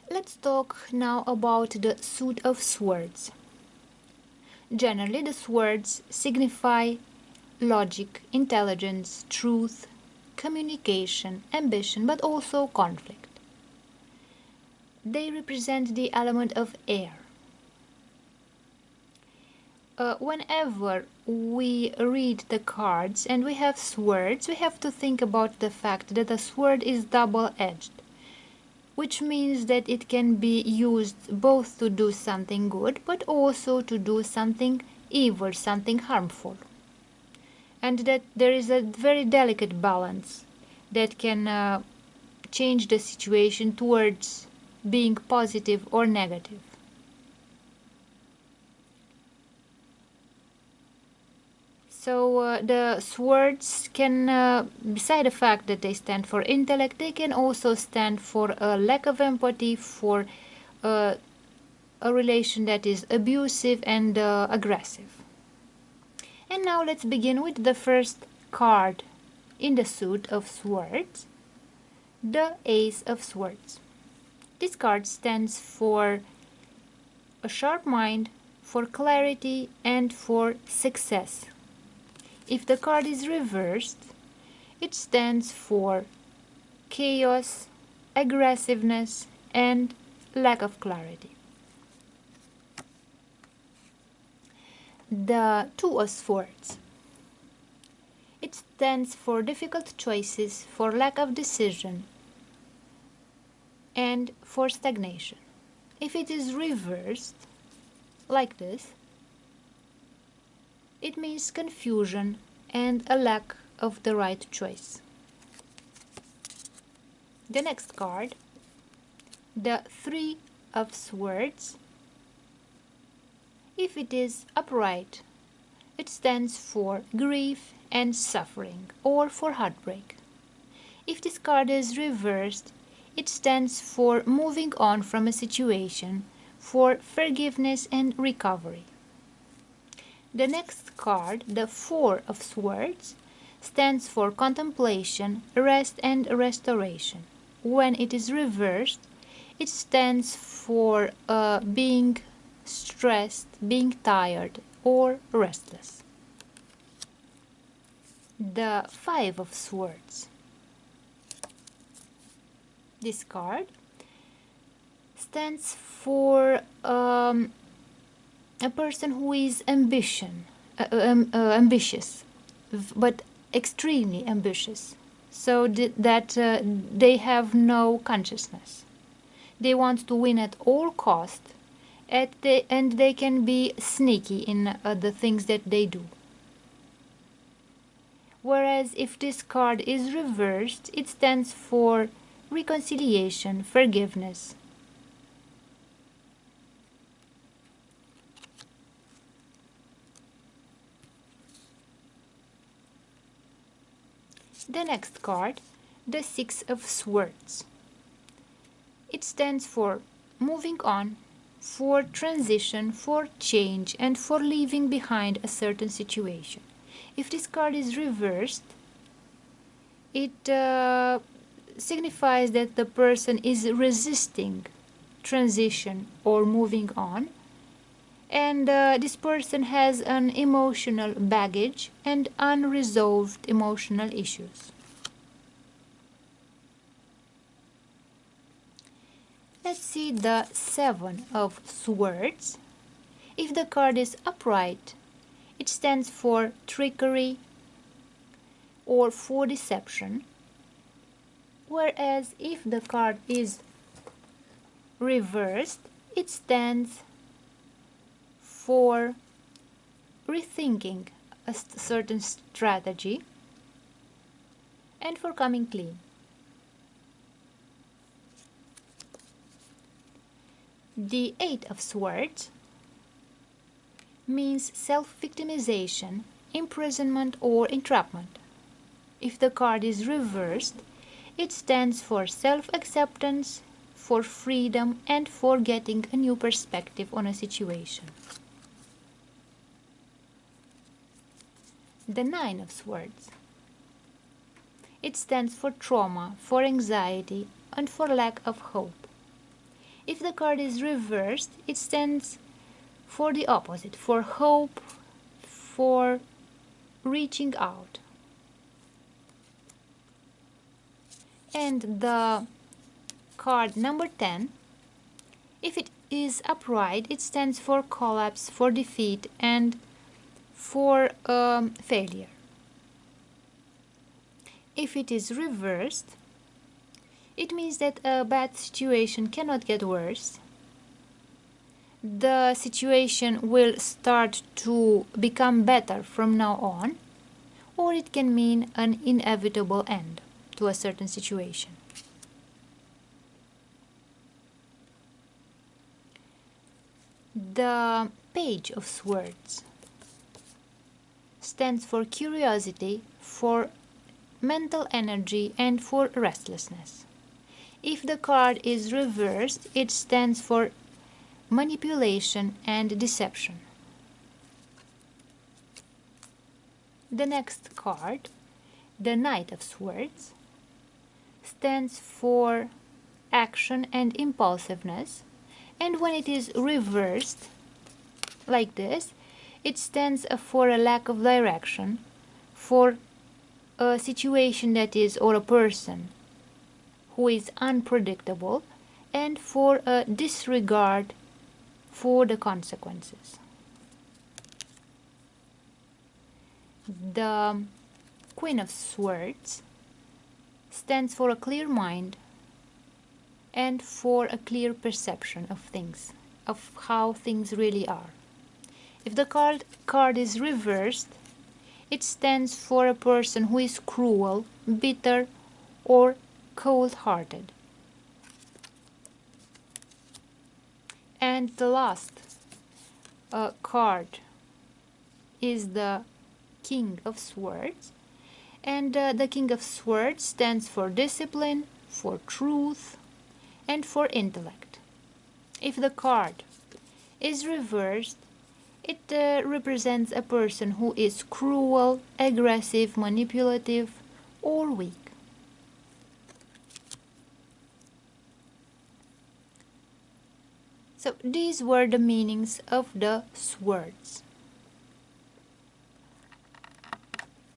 Let's talk now about the suit of swords. Generally, the swords signify logic, intelligence, truth, communication, ambition, but also conflict. They represent the element of air. Whenever we read the cards and we have swords, we have to think about the fact that a sword is double-edged, which means that it can be used both to do something good but also to do something evil, something harmful. And that there is a very delicate balance that can change the situation towards being positive or negative. So the swords can, beside the fact that they stand for intellect, they can also stand for a lack of empathy, for uh, a relation that is abusive and aggressive. And now let's begin with the first card in the suit of swords, the Ace of Swords. This card stands for a sharp mind, for clarity, and for success. If the card is reversed, it stands for chaos, aggressiveness, and lack of clarity. The Two of Swords. It stands for difficult choices, for lack of decision, and for stagnation. If it is reversed, like this, it means confusion and a lack of the right choice. The next card, the Three of Swords. If it is upright, it stands for grief and suffering, or for heartbreak. If this card is reversed, it stands for moving on from a situation, for forgiveness and recovery. The next card, the Four of Swords, stands for contemplation, rest and restoration. When it is reversed, it stands for being stressed, being tired, or restless. The Five of Swords. This card stands for a person who is ambitious, but extremely ambitious, so that they have no consciousness. They want to win at all costs, and they can be sneaky in the things that they do. Whereas if this card is reversed, it stands for reconciliation, forgiveness. The next card, the Six of Swords. It stands for moving on, for transition, for change, and for leaving behind a certain situation. If this card is reversed, it signifies that the person is resisting transition or moving on, and this person has an emotional baggage and unresolved emotional issues. Let's see the Seven of Swords. If the card is upright, it stands for trickery or for deception, whereas if the card is reversed, it stands for rethinking a certain strategy and for coming clean. The Eight of Swords means self-victimization, imprisonment or entrapment. If the card is reversed, it stands for self-acceptance, for freedom and for getting a new perspective on a situation. The Nine of Swords. It stands for trauma, for anxiety and for lack of hope. If the card is reversed, it stands for the opposite, for hope, for reaching out. And the card number 10, if it is upright, it stands for collapse, for defeat, and for failure. If it is reversed, it means that a bad situation cannot get worse. The situation will start to become better from now on, or it can mean an inevitable end to a certain situation. The Page of Swords stands for curiosity, for mental energy, and for restlessness. If the card is reversed, it stands for manipulation and deception. The next card, the Knight of Swords, stands for action and impulsiveness, and when it is reversed like this, it stands for a lack of direction, for a situation that is, or a person who is unpredictable, and for a disregard for the consequences. The Queen of Swords stands for a clear mind and for a clear perception of things, of how things really are. If the card is reversed, it stands for a person who is cruel, bitter, or cold-hearted. And the last card is the King of Swords, and the King of Swords stands for discipline, for truth, and for intellect. If the card is reversed, it represents a person who is cruel, aggressive, manipulative, or weak. So these were the meanings of the swords.